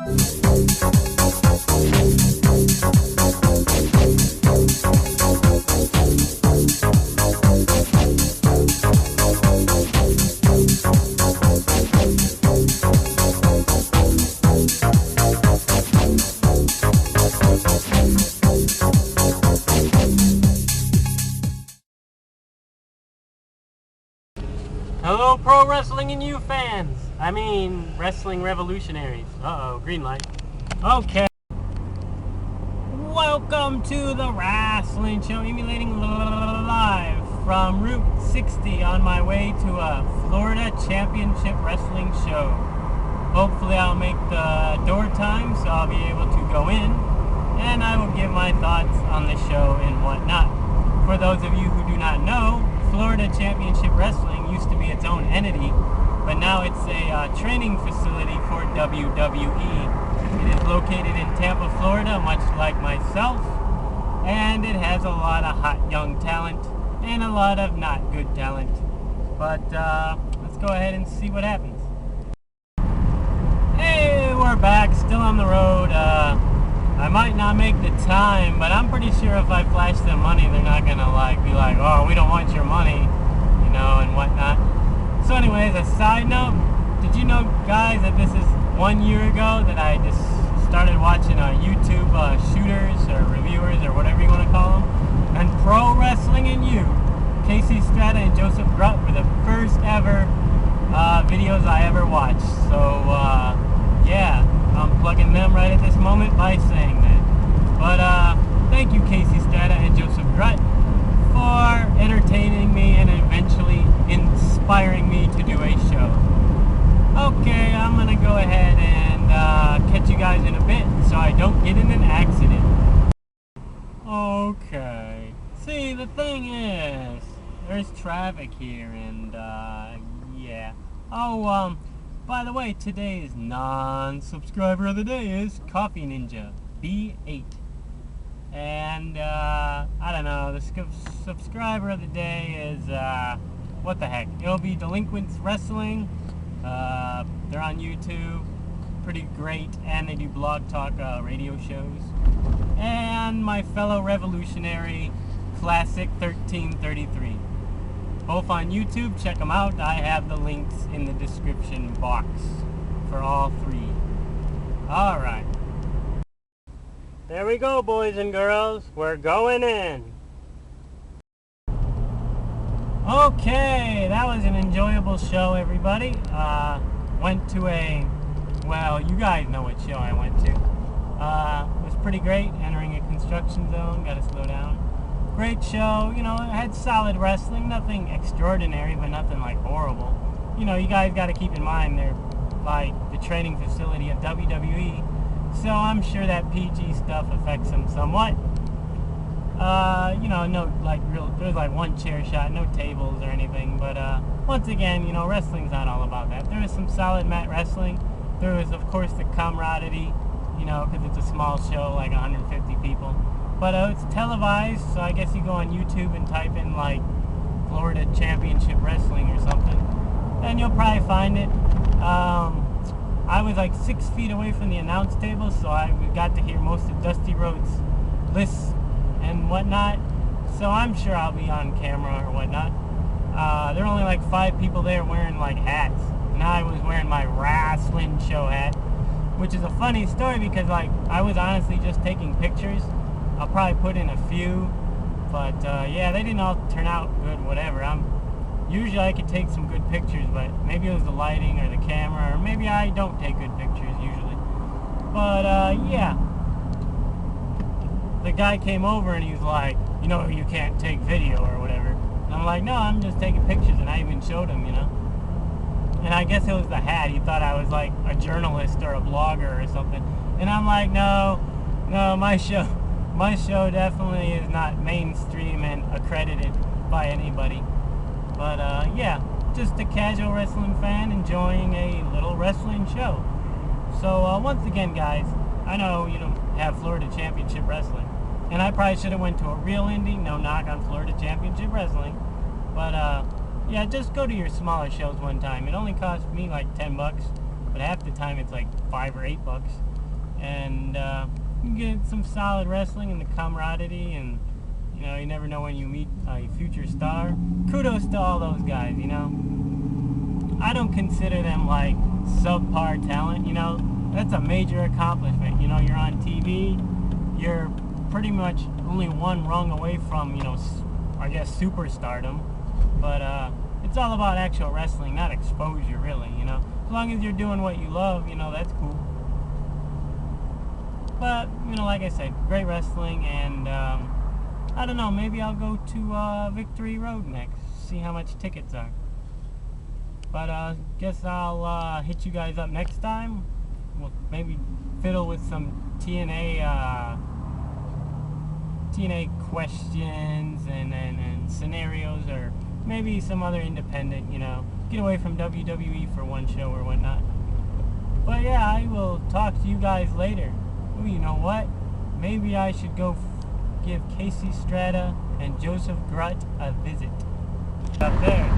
Hello, Pro Wrestling and You fans. I mean, wrestling revolutionaries. Uh-oh, green light. Okay. Welcome to the Rassling Show, emulating live from Route 60 on my way to a Florida Championship Wrestling show. Hopefully I'll make the door time so I'll be able to go in, and I will give my thoughts on the show and whatnot. For those of you who do not know, Florida Championship Wrestling used to be its own entity, but now it's a training facility for WWE. It is located in Tampa, Florida, much like myself, and it has a lot of hot young talent and a lot of not good talent. But let's go ahead and see what happens. Hey, we're back, still on the road. I might not make the time, but I'm pretty sure if I flash them money, they're not gonna be like, oh, we don't want your money, you know, and whatnot. So anyways, a side note, did you know, guys, that this is 1 year ago that I just started watching YouTube shooters or reviewers or whatever you want to call them, and Pro Wrestling and You, Casey Strata and Joseph Grutt were the first ever videos I ever watched. So yeah, I'm plugging them right at this moment by saying that. But thank you, Casey Strata and Joseph Grutt, for entertaining me and eventually inspiring me to do a show. Okay, I'm gonna go ahead and catch you guys in a bit so I don't get in an accident. Okay. See, the thing is, there's traffic here, and yeah. Oh, by the way, today's non-subscriber of the day is Coffee Ninja B8. And, I don't know, the subscriber of the day is, what the heck. It'll be Delinquents Wrestling. They're on YouTube. Pretty great. And they do blog talk radio shows. And my fellow revolutionary, Classic 1333. Both on YouTube, check them out. I have the links in the description box for all three. Alright. There we go, boys and girls. We're going in. Okay, that was an enjoyable show, everybody. Went to well, you guys know what show I went to. It was pretty great, entering a construction zone, gotta slow down. Great show, you know, it had solid wrestling, nothing extraordinary, but nothing like horrible. You know, you guys got to keep in mind they're like the training facility of WWE, so I'm sure that PG stuff affects them somewhat. You know, no, there's like one chair shot, no tables or anything, but once again, you know, wrestling's not all about that. There was some solid mat wrestling. There was, of course, the camaraderie, you know, because it's a small show, like 150 people. But it's televised, so I guess you go on YouTube and type in, like, Florida Championship Wrestling or something, and you'll probably find it. I was, like, 6 feet away from the announce table, so I got to hear most of Dusty Rhodes' lists and whatnot, so I'm sure I'll be on camera or whatnot. There were only, like, 5 people there wearing, like, hats, and I was wearing my Rassling Show hat, which is a funny story because, like, I was honestly just taking pictures. I'll probably put in a few, but yeah, they didn't all turn out good, whatever. Usually I could take some good pictures, but maybe it was the lighting or the camera, or maybe I don't take good pictures usually. But yeah, the guy came over and he was like, you know, you can't take video or whatever. And I'm like, no, I'm just taking pictures, and I even showed him, you know. And I guess it was the hat. He thought I was like a journalist or a blogger or something. And I'm like, no, my show definitely is not mainstream and accredited by anybody. But yeah, just a casual wrestling fan enjoying a little wrestling show. So once again, guys, I know you don't have Florida Championship Wrestling, and I probably should have went to a real indie. No knock on Florida Championship Wrestling, but yeah, just go to your smaller shows one time. It only cost me like $10, but half the time it's like $5 or $8. and you can get some solid wrestling and the camaraderie, and you know, you never know when you meet a future star. Kudos to all those guys, you know. I don't consider them like subpar talent, you know. That's a major accomplishment. You know, you're on TV, you're pretty much only one rung away from, you know, I guess superstardom. But it's all about actual wrestling, not exposure, really, you know. As long as you're doing what you love, you know, that's cool. But, you know, like I said, great wrestling, and I don't know, maybe I'll go to Victory Road next, see how much tickets are. But guess I'll hit you guys up next time. We'll maybe fiddle with some TNA questions and scenarios, or maybe some other independent, you know, get away from WWE for one show or whatnot. But yeah, I will talk to you guys later. Ooh, you know what? Maybe I should go give Casey Strata and Joseph Grutt a visit up there.